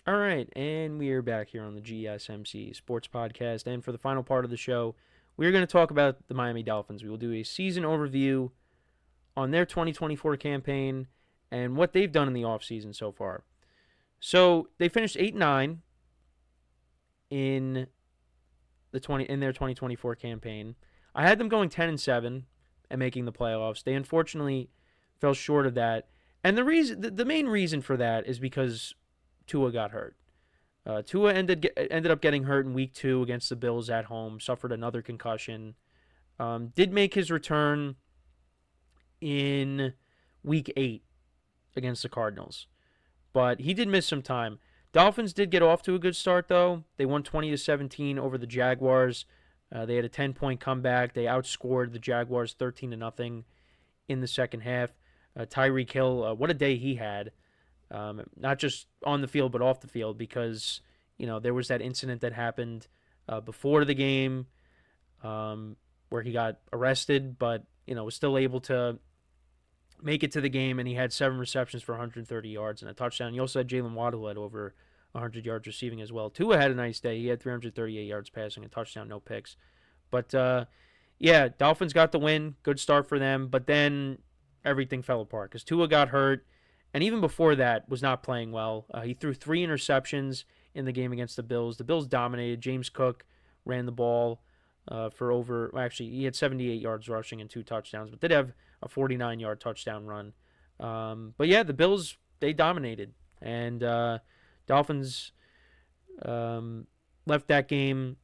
All right, and we are back here on the GSMC Sports Podcast. And for the final part of the show, we're going to talk about the Miami Dolphins. We will do a season overview on their 2024 campaign and what they've done in the offseason so far. So they finished 8-9 in their 2024 campaign. I had them going 10-7 and making the playoffs. They unfortunately fell short of that. And the main reason for that is because Tua got hurt. Tua ended up getting hurt in week 2 against the Bills at home, suffered another concussion. Did make his return in week 8 against the Cardinals, but he did miss some time. Dolphins did get off to a good start, though. They won 20-17 over the Jaguars. They had a 10-point comeback. They outscored the Jaguars 13-0 in the second half. Tyreek Hill, what a day he had. Not just on the field, but off the field, because, there was that incident that happened before the game where he got arrested, but, was still able to make it to the game, and he had 7 receptions for 130 yards and a touchdown. You also had Jalen Waddle, who had over 100 yards receiving as well. Tua had a nice day. He had 338 yards passing, a touchdown, no picks. But, Dolphins got the win. Good start for them. But then everything fell apart because Tua got hurt, and even before that was not playing well. He threw 3 interceptions in the game against the Bills. The Bills dominated. James Cook ran the ball he had 78 yards rushing and 2 touchdowns, but did have a 49-yard touchdown run. The Bills, they dominated. And Dolphins left that game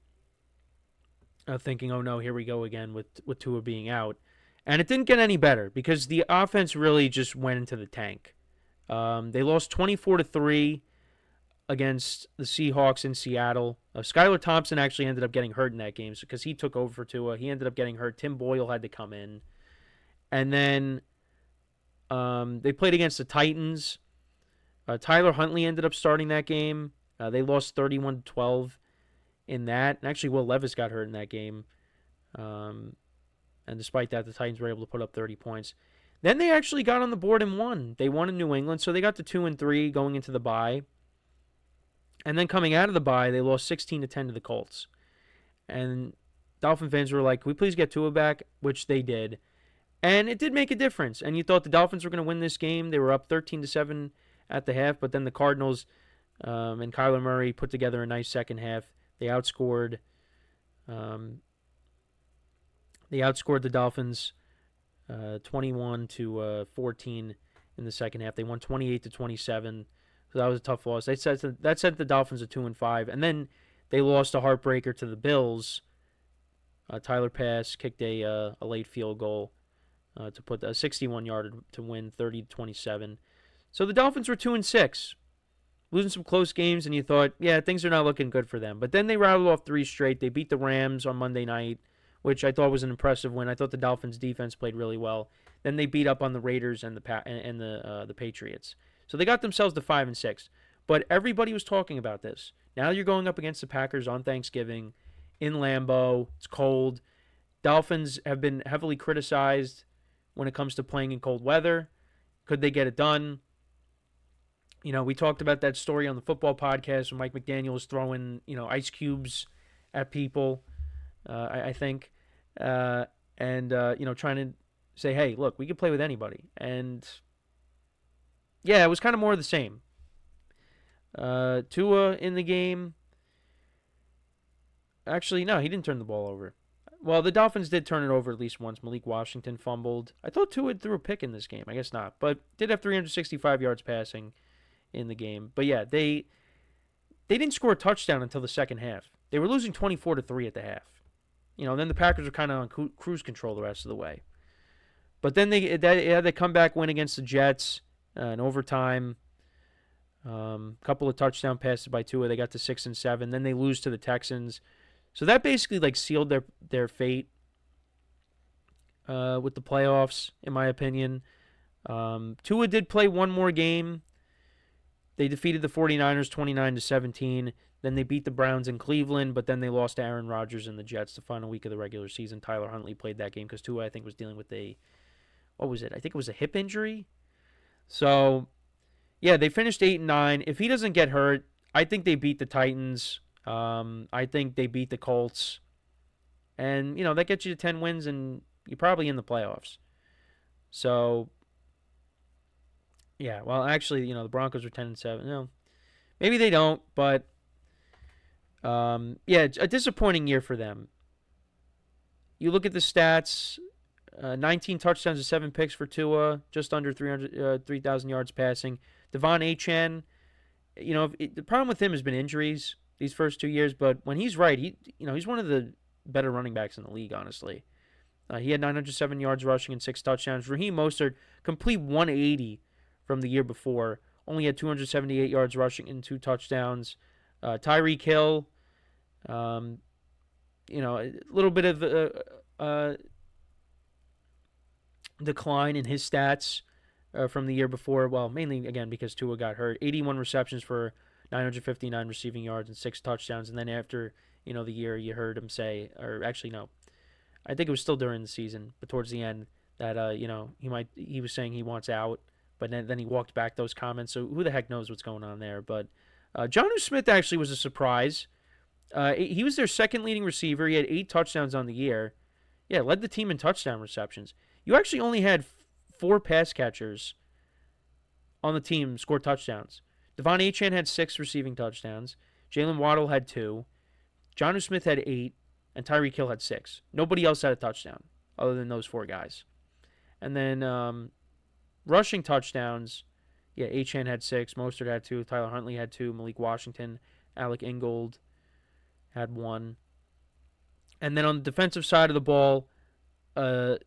thinking, oh no, here we go again with Tua being out. And it didn't get any better because the offense really just went into the tank. They lost 24-3 against the Seahawks in Seattle. Skylar Thompson actually ended up getting hurt in that game because he took over for Tua. He ended up getting hurt. Tim Boyle had to come in. And then they played against the Titans. Tyler Huntley ended up starting that game. They lost 31-12 in that. And actually, Will Levis got hurt in that game. And despite that, the Titans were able to put up 30 points. Then they actually got on the board and won. They won in New England, so they got to 2-3 going into the bye. And then coming out of the bye, they lost 16-10 to the Colts. And Dolphin fans were like, can we please get Tua back? Which they did. And it did make a difference. And you thought the Dolphins were going to win this game. They were up 13-7 at the half, but then the Cardinals and Kyler Murray put together a nice second half. They outscored the Dolphins 21-14 in the second half. They won 28-27. So that was a tough loss. That sent the Dolphins at 2-5, and then they lost a heartbreaker to the Bills. Tyler Pass kicked a late field goal to put a 61-yarder to win 30-27. So the Dolphins were 2-6, losing some close games, and you thought, yeah, things are not looking good for them. But then they rattled off 3 straight. They beat the Rams on Monday night, which I thought was an impressive win. I thought the Dolphins' defense played really well. Then they beat up on the Raiders and the Patriots. So they got themselves to 5-6. But everybody was talking about this. Now you're going up against the Packers on Thanksgiving in Lambeau. It's cold. Dolphins have been heavily criticized when it comes to playing in cold weather. Could they get it done? We talked about that story on the football podcast when Mike McDaniel was throwing, ice cubes at people, I think. Trying to say, hey, look, we can play with anybody. And yeah, it was kind of more of the same. Tua in the game. Actually, no, he didn't turn the ball over. Well, the Dolphins did turn it over at least once. Malik Washington fumbled. I thought Tua threw a pick in this game. I guess not. But did have 365 yards passing in the game. But yeah, they didn't score a touchdown until the second half. They were losing 24-3 at the half. Then the Packers were kind of on cruise control the rest of the way. But then they had a comeback win against the Jets in overtime. Couple of touchdown passes by Tua. They got to 6-7. Then they lose to the Texans. So that basically sealed their fate with the playoffs, in my opinion. Tua did play one more game. They defeated the 49ers 29-17. Then they beat the Browns in Cleveland, but then they lost to Aaron Rodgers and the Jets the final week of the regular season. Tyler Huntley played that game because Tua, I think, was dealing with I think it was a hip injury. So, yeah, they finished 8-9. If he doesn't get hurt, I think they beat the Titans. I think they beat the Colts. And, that gets you to 10 wins, and you're probably in the playoffs. So, yeah, well, actually, the Broncos are 10-7. Maybe they don't, but, yeah, it's a disappointing year for them. You look at the stats, 19 touchdowns and 7 picks for Tua, just under 3,000 yards passing. Devon Achane, the problem with him has been injuries these first 2 years, but when he's right, he's one of the better running backs in the league, honestly. He had 907 yards rushing and 6 touchdowns. Raheem Mostert, complete 180 from the year before, only had 278 yards rushing and 2 touchdowns. Tyreek Hill, a little bit of a decline in his stats from the year before. Well, mainly, again, because Tua got hurt. 81 receptions for 959 receiving yards and 6 touchdowns. And then after, the year, you heard him say, or actually, no, I think it was still during the season, but towards the end, that, he was saying he wants out. But then he walked back those comments. So who the heck knows what's going on there. But Jonnu Smith actually was a surprise. He was their second leading receiver. He had 8 touchdowns on the year. Yeah, led the team in touchdown receptions. You actually only had 4 pass catchers on the team score touchdowns. Devon Achane had 6 receiving touchdowns. Jalen Waddle had 2. Jonnu Smith had 8. And Tyreek Hill had 6. Nobody else had a touchdown other than those 4 guys. And then rushing touchdowns, yeah, Achane had 6. Mostert had 2. Tyler Huntley had 2. Malik Washington, Alec Ingold had 1. And then on the defensive side of the ball,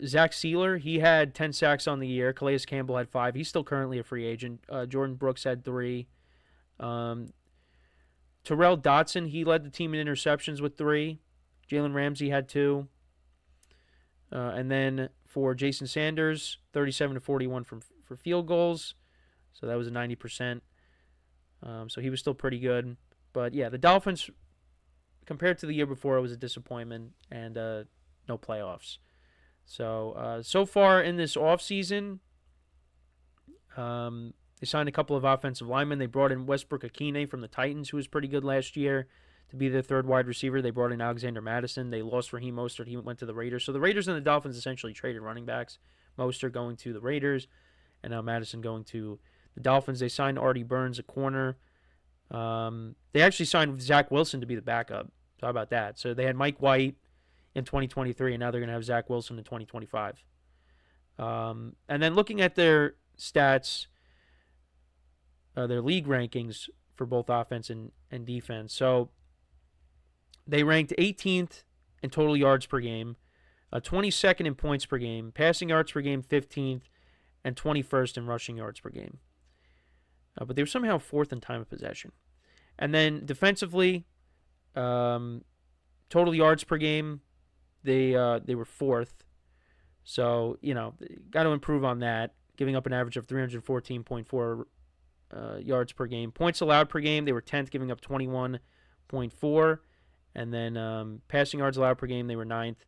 Zach Sealer, he had 10 sacks on the year. Calais Campbell had 5. He's still currently a free agent. Jordan Brooks had 3. Terrell Dotson, he led the team in interceptions with 3. Jalen Ramsey had 2. And then for Jason Sanders, 37-41 for field goals. So that was a 90%. So he was still pretty good. But yeah, the Dolphins, compared to the year before, it was a disappointment and no playoffs. So far in this offseason, they signed a couple of offensive linemen. They brought in Westbrook Akine from the Titans, who was pretty good last year, to be their third wide receiver. They brought in Alexander Mattison. They lost Raheem Mostert. He went to the Raiders. So the Raiders and the Dolphins essentially traded running backs. Mostert going to the Raiders, and now Mattison going to the Dolphins. They signed Artie Burns, a corner. They actually signed Zach Wilson to be the backup. So how about that? So they had Mike White in 2023, and now they're going to have Zach Wilson in 2025. And then looking at their stats, their league rankings for both offense and defense. So they ranked 18th in total yards per game, 22nd in points per game, passing yards per game 15th, and 21st in rushing yards per game. But they were somehow 4th in time of possession. And then defensively, total yards per game, they were 4th. So, got to improve on that, giving up an average of 314.4 yards per game. Points allowed per game, they were 10th, giving up 21.4. And then passing yards allowed per game, they were 9th.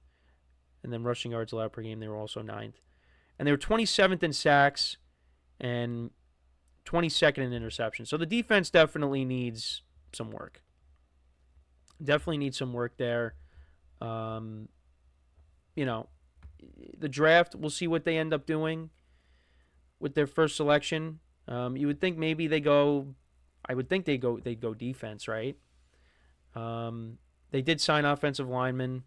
And then rushing yards allowed per game, they were also 9th. And they were 27th in sacks and 22nd in interceptions. So the defense definitely needs some work. Definitely needs some work there. The draft, we'll see what they end up doing with their first selection. You would think maybe they'd go defense, right? They did sign offensive linemen.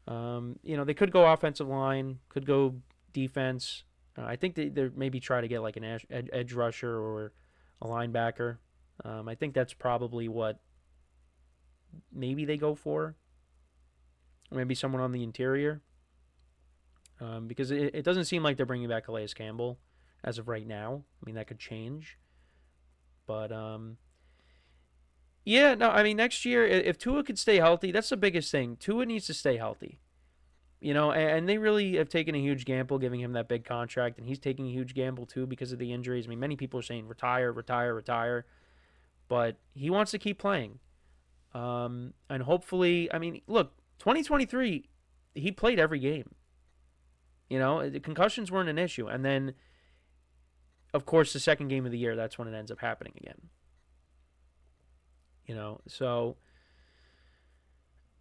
They could go offensive line, could go defense. I think they maybe try to get like an edge rusher or a linebacker. I think that's probably what maybe they go for. Or maybe someone on the interior. Because it doesn't seem like they're bringing back Calais Campbell as of right now. I mean, that could change. But, next year, if Tua could stay healthy, that's the biggest thing. Tua needs to stay healthy. And they really have taken a huge gamble giving him that big contract, and he's taking a huge gamble too because of the injuries. I mean, many people are saying retire, retire, retire, but he wants to keep playing. And hopefully, look, 2023, he played every game. The concussions weren't an issue. And then, of course, the second game of the year, that's when it ends up happening again. So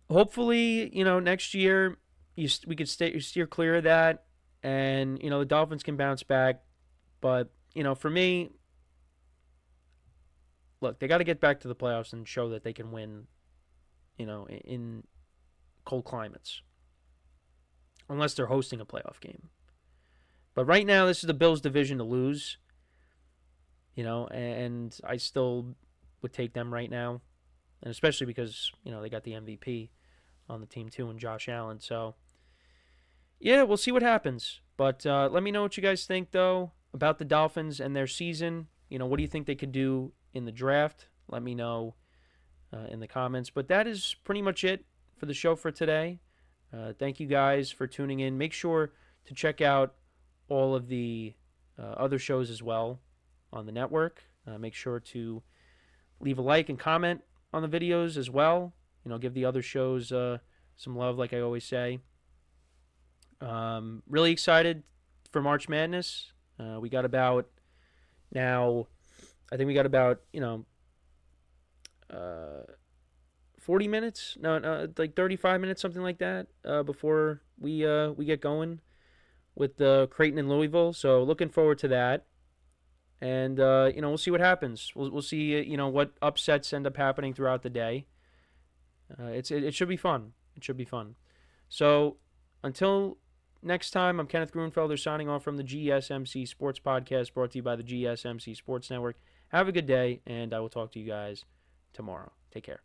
hopefully, next year we could steer clear of that, and the Dolphins can bounce back. But for me, look, they got to get back to the playoffs and show that they can win. In cold climates, unless they're hosting a playoff game. But right now, this is the Bills' division to lose. And I still would take them right now, and especially because they got the MVP on the team too, and Josh Allen. So yeah, we'll see what happens. But let me know what you guys think though about the Dolphins and their season. What do you think they could do in the draft? Let me know in the comments. But that is pretty much it for the show for today. Thank you guys for tuning in. Make sure to check out all of the other shows as well on the network. Make sure to leave a like and comment on the videos as well. Give the other shows some love, like I always say. Really excited for March Madness. We got about now. I think we got about 40 minutes, no, like 35 minutes, something like that, before we get going with Creighton and Louisville. So looking forward to that, and we'll see what happens. We'll see what upsets end up happening throughout the day. It should be fun. It should be fun. So until next time, I'm Kenneth Grunfelder signing off from the GSMC Sports Podcast, brought to you by the GSMC Sports Network. Have a good day, and I will talk to you guys tomorrow. Take care.